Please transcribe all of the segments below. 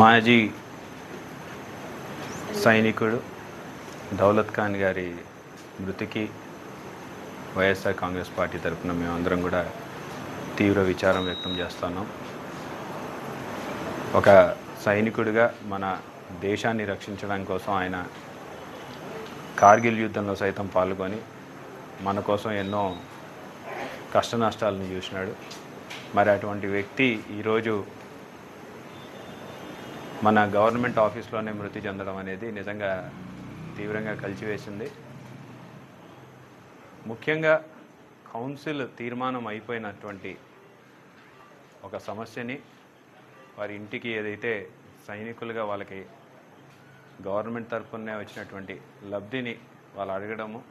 మాజీ సైనికుడు దౌలత్ ఖాన్ గారి మృతికి వైఎస్ఆర్ కాంగ్రెస్ పార్టీ తరఫున మేమందరం కూడా తీవ్ర విచారం వ్యక్తం చేస్తున్నాం. ఒక సైనికుడిగా మన దేశాన్ని రక్షించడం కోసం ఆయన కార్గిల్ యుద్ధంలో సైతం పాల్గొని మన కోసం ఎన్నో కష్ట నష్టాలను చూసినాడు. మరి అటువంటి వ్యక్తి ఈరోజు మన గవర్నమెంట్ ఆఫీస్లోనే మృతి చెందడం అనేది నిజంగా తీవ్రంగా కలిచివేసింది. ముఖ్యంగా కౌన్సిల్ తీర్మానం అయిపోయినటువంటి ఒక సమస్యని వారి ఇంటికి ఏదైతే సైనికులుగా వాళ్ళకి గవర్నమెంట్ తరఫునే వచ్చినటువంటి లబ్ధిని వాళ్ళు అడగడము,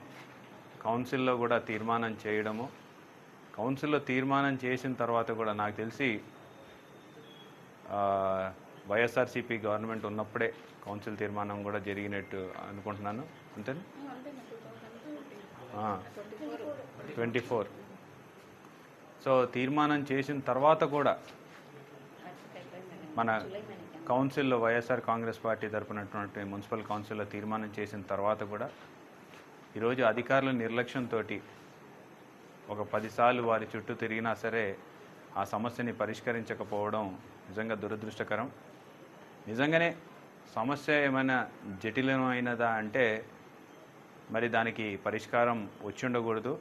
కౌన్సిల్లో కూడా తీర్మానం చేయడము, కౌన్సిల్లో తీర్మానం చేసిన తర్వాత కూడా నాకు తెలిసి వైఎస్ఆర్సీపీ గవర్నమెంట్ ఉన్నప్పుడే కౌన్సిల్ తీర్మానం కూడా జరిగినట్టు అనుకుంటున్నాను. అంతేనా? 24. సో తీర్మానం చేసిన తర్వాత కూడా మన కౌన్సిల్లో వైఎస్ఆర్ కాంగ్రెస్ పార్టీ తరపునటువంటి మున్సిపల్ కౌన్సిల్లో తీర్మానం చేసిన తర్వాత కూడా ఈరోజు అధికారుల నిర్లక్ష్యంతో ఒక 10 సార్లు వారి చుట్టూ తిరిగినా సరే ఆ సమస్యని పరిష్కరించకపోవడం నిజంగా దురదృష్టకరం. నిజంగానే సమస్య ఏమైనా జటిలమైనదా అంటే మరి దానికి పరిష్కారం వచ్చి ఉండకూడదు.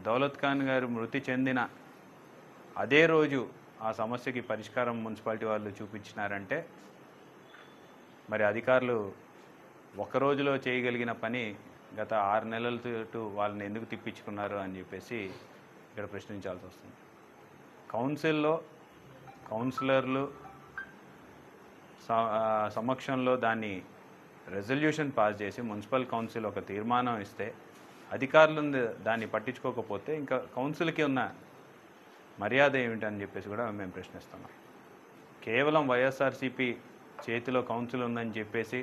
దౌలత్ ఖాన్ గారు మృతి చెందిన అదే రోజు ఆ సమస్యకి పరిష్కారం మున్సిపాలిటీ వాళ్ళు చూపించినారంటే మరి అధికారులు ఒక రోజులో చేయగలిగిన పని గత 6 నెలల చుట్టూ వాళ్ళని ఎందుకు తిప్పించుకున్నారు అని చెప్పేసి ఇక్కడ ప్రశ్నించాల్సి వస్తుంది. కౌన్సిల్లో కౌన్సిలర్లు సమక్షంలో దాన్ని రెజల్యూషన్ పాస్ చేసి మున్సిపల్ కౌన్సిల్ ఒక తీర్మానం ఇస్తే అధికారులు దాన్ని పట్టించుకోకపోతే ఇంకా కౌన్సిల్కి ఉన్న మర్యాద ఏమిటని చెప్పేసి కూడా మేము ప్రశ్నిస్తున్నాం. కేవలం వైఎస్ఆర్సీపీ చేతిలో కౌన్సిల్ ఉందని చెప్పేసి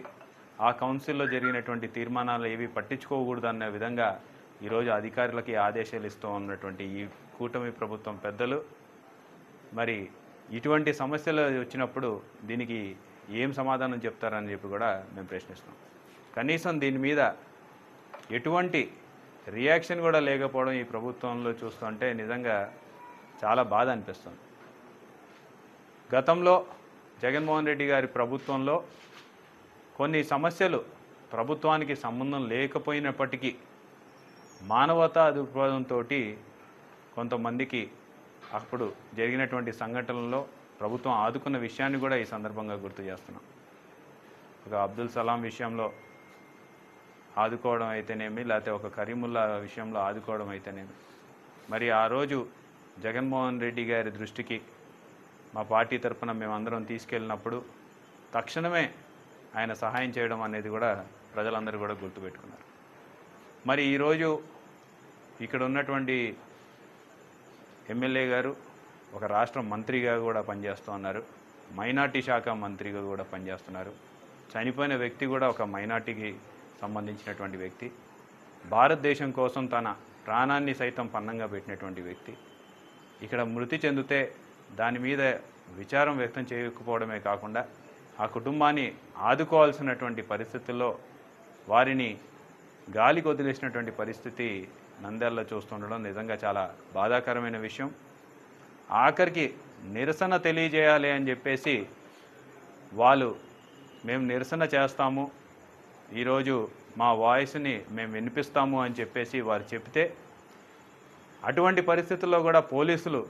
ఆ కౌన్సిల్లో జరిగినటువంటి తీర్మానాలు ఏవి పట్టించుకోకూడదు అన్న విధంగా ఈరోజు అధికారులకి ఆదేశాలు ఇస్తూ ఉన్నటువంటి ఈ కూటమి ప్రభుత్వం పెద్దలు మరి ఇటువంటి సమస్యలు వచ్చినప్పుడు దీనికి ఏం సమాధానం చెప్తారని చెప్పి కూడా మేము ప్రశ్నిస్తున్నాం. కనీసం దీని మీద ఎటువంటి రియాక్షన్ కూడా లేకపోవడం ఈ ప్రభుత్వంలో చూస్తుంటే నిజంగా చాలా బాధ అనిపిస్తుంది. గతంలో జగన్మోహన్ రెడ్డి గారి ప్రభుత్వంలో కొన్ని సమస్యలు ప్రభుత్వానికి సంబంధం లేకపోయినప్పటికీ మానవతా దృక్పథంతో కొంతమందికి అప్పుడు జరిగినటువంటి సంఘటనల్లో ప్రభుత్వం ఆదుకున్న విషయాన్ని కూడా ఈ సందర్భంగా గుర్తు చేస్తున్నాం. ఒక అబ్దుల్ సలాం విషయంలో ఆదుకోవడం అయితేనేమి, లేకపోతే ఒక కరీముల్లా విషయంలో ఆదుకోవడం అయితేనేమి, మరి ఆ రోజు జగన్మోహన్ రెడ్డి గారి దృష్టికి మా పార్టీ తరఫున మేమందరం తీసుకెళ్ళినప్పుడు తక్షణమే ఆయన సహాయం చేయడం అనేది కూడా ప్రజలందరూ కూడా గుర్తుపెట్టుకున్నారు. మరి ఈరోజు ఇక్కడ ఉన్నటువంటి ఎమ్మెల్యే గారు ఒక రాష్ట్ర మంత్రిగా కూడా పనిచేస్తూ ఉన్నారు, మైనార్టీ శాఖ మంత్రిగా కూడా పనిచేస్తున్నారు. చనిపోయిన వ్యక్తి కూడా ఒక మైనార్టీకి సంబంధించినటువంటి వ్యక్తి, భారతదేశం కోసం తన ప్రాణాన్ని సైతం పన్నంగా పెట్టినటువంటి వ్యక్తి ఇక్కడ మృతి చెందితే దాని మీద విచారం వ్యక్తం చేయకపోవడమే కాకుండా ఆ కుటుంబాన్ని ఆదుకోవాల్సినటువంటి పరిస్థితుల్లో వారిని గాలికి వదిలేసినటువంటి పరిస్థితి నంద్యాలలో చూస్తుండడం నిజంగా చాలా బాధాకరమైన విషయం. ఆఖరికి నిరసన తెలియజేయాలి అని చెప్పేసి వాళ్ళు మేము నిరసన చేస్తాము, ఈరోజు మా వాయిస్ని మేము వినిపిస్తాము అని చెప్పేసి వారు చెప్తే అటువంటి పరిస్థితుల్లో కూడా పోలీసులు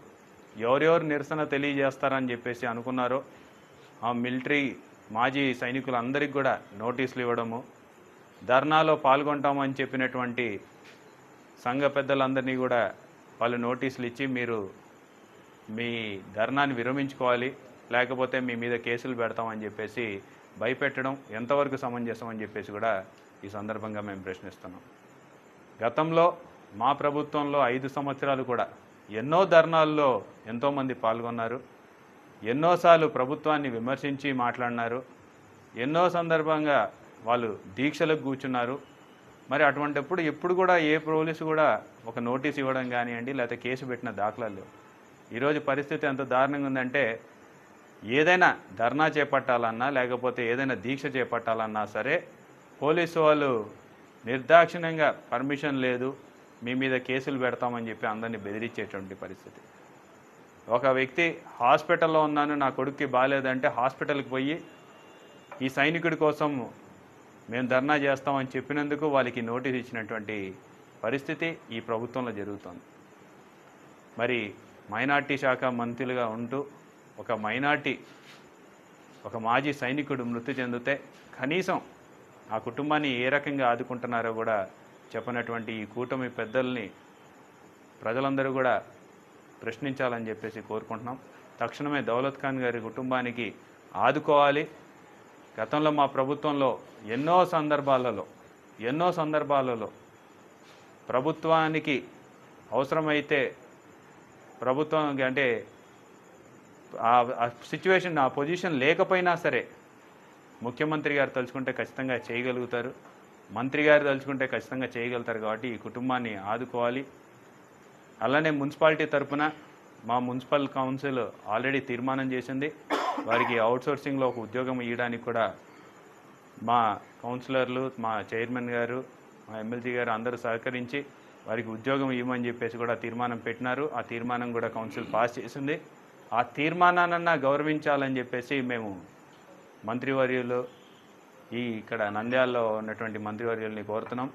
ఎవరెవరు నిరసన తెలియజేస్తారని చెప్పేసి అనుకున్నారో ఆ మిలిటరీ మాజీ సైనికులందరికీ కూడా నోటీసులు ఇవ్వడము, ధర్నాలో పాల్గొంటామని చెప్పినటువంటి సంఘ పెద్దలందరినీ కూడా వాళ్ళు నోటీసులు ఇచ్చి మీరు మీ ధర్నాన్ని విరమించుకోవాలి లేకపోతే మీ మీద కేసులు పెడతామని చెప్పేసి భయపెట్టడం ఎంతవరకు సమంజసం అని చెప్పేసి కూడా ఈ సందర్భంగా మేము ప్రశ్నిస్తున్నాం. గతంలో మా ప్రభుత్వంలో 5 సంవత్సరాలు కూడా ఎన్నో ధర్నాల్లో ఎంతోమంది పాల్గొన్నారు, ఎన్నోసార్లు ప్రభుత్వాన్ని విమర్శించి మాట్లాడినారు, ఎన్నో సందర్భంగా వాళ్ళు దీక్షలకు కూర్చున్నారు. మరి అటువంటిప్పుడు ఎప్పుడు కూడా ఏ పోలీసు కూడా ఒక నోటీస్ ఇవ్వడం కానివ్వండి లేకపోతే కేసు పెట్టిన దాఖలాలు. ఈరోజు పరిస్థితి ఎంత దారుణంగా ఉందంటే ఏదైనా ధర్నా చేపట్టాలన్నా లేకపోతే ఏదైనా దీక్ష చేపట్టాలన్నా సరే పోలీసు వాళ్ళు నిర్దాక్షిణ్యంగా పర్మిషన్ లేదు, మీ మీద కేసులు పెడతామని చెప్పి అందరినీ బెదిరించేటువంటి పరిస్థితి. ఒక వ్యక్తి హాస్పిటల్లో ఉన్నాను, నా కొడుక్కి బాగాలేదంటే హాస్పిటల్కి పోయి ఈ సైనికుడి కోసం మేము ధర్నా చేస్తామని చెప్పినందుకు వాళ్ళకి నోటీస్ ఇచ్చినటువంటి పరిస్థితి ఈ ప్రభుత్వంలో జరుగుతోంది. మరి మైనార్టీ శాఖ మంత్రులుగా ఉంటూ ఒక మాజీ సైనికుడు మృతి చెందితే కనీసం ఆ కుటుంబాన్ని ఏ రకంగా ఆదుకుంటున్నారో కూడా చెప్పనటువంటి ఈ కూటమి పెద్దల్ని ప్రజలందరూ కూడా ప్రశ్నించాలని చెప్పేసి కోరుకుంటున్నాం. తక్షణమే దౌలత్ ఖాన్ గారి కుటుంబానికి ఆదుకోవాలి. గతంలో మా ప్రభుత్వంలో ఎన్నో సందర్భాలలో ప్రభుత్వానికి అవసరమైతే ప్రభుత్వం అంటే ఆ సిచ్యువేషన్ ఆ పొజిషన్ లేకపోయినా సరే ముఖ్యమంత్రి గారు తలుచుకుంటే ఖచ్చితంగా చేయగలుగుతారు, మంత్రి గారు తలుచుకుంటే ఖచ్చితంగా చేయగలుగుతారు. కాబట్టి ఈ కుటుంబాన్ని ఆదుకోవాలి. అలానే మున్సిపాలిటీ తరఫున మా మున్సిపల్ కౌన్సిల్ ఆల్రెడీ తీర్మానం చేసింది. వారికి అవుట్సోర్సింగ్లో ఒక ఉద్యోగం ఇవ్వడానికి కూడా మా కౌన్సిలర్లు, మా చైర్మన్ గారు, మా ఎమ్మెల్సీ గారు అందరూ సహకరించి వారికి ఉద్యోగం ఇవ్వమని చెప్పేసి కూడా తీర్మానం పెట్టినారు. ఆ తీర్మానం కూడా కౌన్సిల్ పాస్ చేసింది. ఆ తీర్మానాన్నన్నా గౌరవించాలని చెప్పేసి మేము మంత్రివర్యులు ఇక్కడ నంద్యాలలో ఉన్నటువంటి మంత్రివర్యుల్ని కోరుతున్నాం.